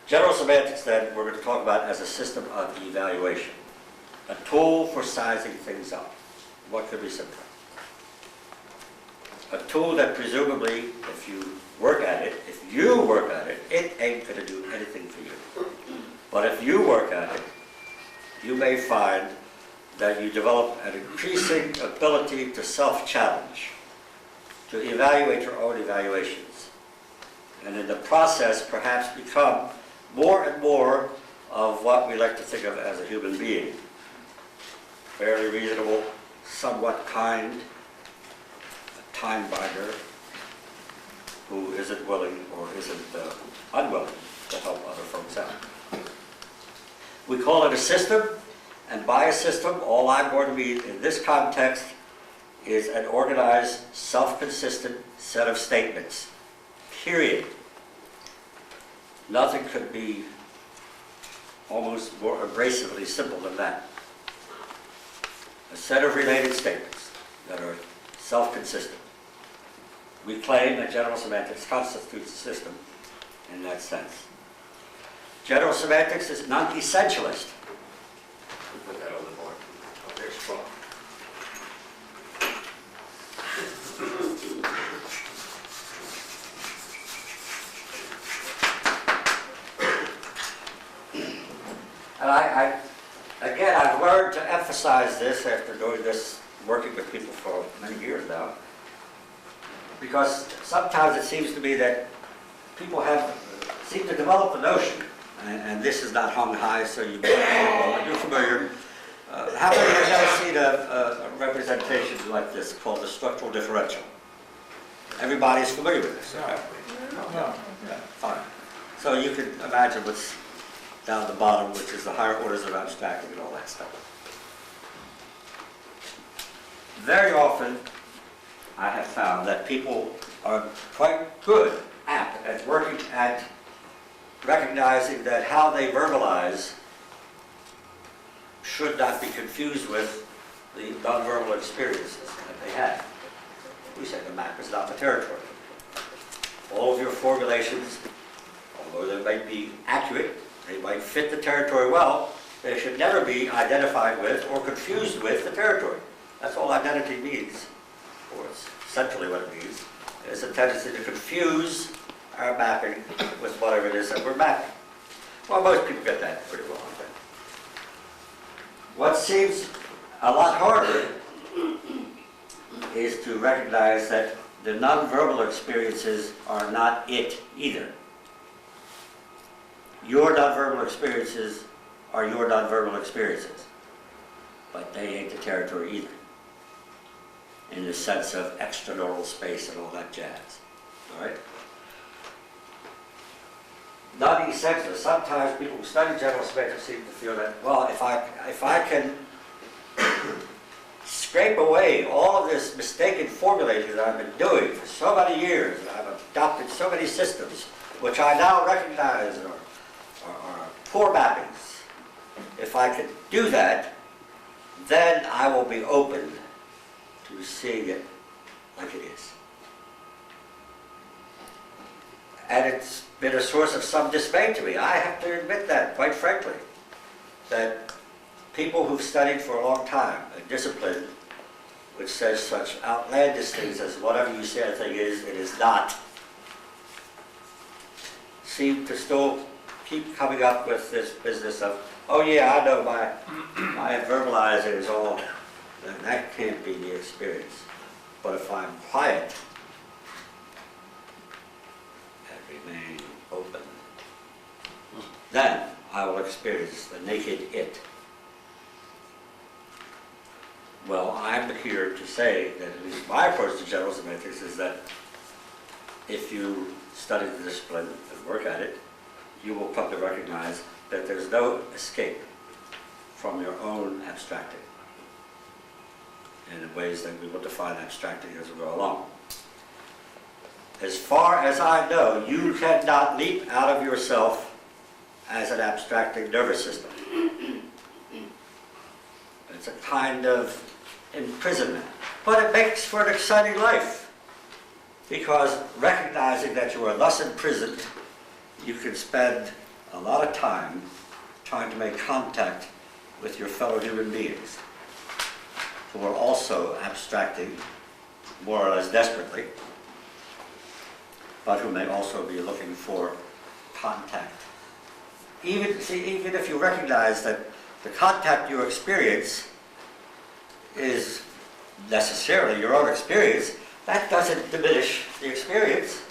General semantics, then, we're going to talk about as a system of evaluation, a tool for sizing things up. What could be simpler? A tool that presumably, if you work at it, it ain't going to do anything for you. But if you work at it, you may find that you develop an increasing ability to self-challenge, to evaluate your own evaluations, and in the process perhaps become more and more of what we like to think of as a human being. Fairly reasonable, somewhat kind, a time binder who isn't willing or isn't unwilling to help other folks out. We call it a system, and by a system, all I'm going to mean in this context is an organized, self-consistent set of statements, period. Nothing could be almost more abrasively simple than that. A set of related statements that are self-consistent. We claim that general semantics constitutes a system in that sense. General semantics is non-essentialist. Put that on the board. Oh, there's Trump. And again, I've learned to emphasize this after doing this, working with people for many years now, because sometimes it seems to me that people seem to develop the notion, and this is not hung high, so you're familiar. How many have ever seen a representation like this called the structural differential? Everybody's familiar with this, right? No. Yeah, fine. So you can imagine what's down the bottom, which is the higher orders of abstracting and all that stuff. Very often, I have found that people are quite good at working at recognizing that how they verbalize should not be confused with the nonverbal experiences that they have. We say the map is not the territory. All of your formulations, although they might be accurate, they might fit the territory well, they should never be identified with or confused with the territory. That's all identity means, or it's essentially what it means. It's a tendency to confuse our mapping with whatever it is that we're mapping. Well, most people get that pretty well, I think. What seems a lot harder is to recognize that the nonverbal experiences are not it either. Your nonverbal experiences are your nonverbal experiences, but they ain't the territory either, in the sense of extraneural space and all that jazz, all right? Non-essential. Sometimes people who study general semantics seem to feel that, well, if I can scrape away all of this mistaken formulating that I've been doing for so many years, and I've adopted so many systems, which I now recognize are poor mappings. If I can do that, then I will be open to seeing it like it is. And it's been a source of some dismay to me. I have to admit that, quite frankly, that people who've studied for a long time, a discipline which says such outlandish things as whatever you say a thing is, it is not, seem to still keep coming up with this business of, oh yeah, I know my verbalizing is all, that can't be the experience. But if I'm quiet and remain open, then I will experience the naked it. Well, I'm here to say that at least my approach to general semantics is that if you study the discipline and work at it, you will come to recognize that there's no escape from your own abstracting in the ways that we will define abstracting as we go along. As far as I know, you cannot leap out of yourself as an abstracting nervous system. It's a kind of imprisonment, but it makes for an exciting life, because recognizing that you are thus imprisoned, you can spend a lot of time trying to make contact with your fellow human beings, who are also abstracting more or less desperately, but who may also be looking for contact. Even if you recognize that the contact you experience is necessarily your own experience, that doesn't diminish the experience.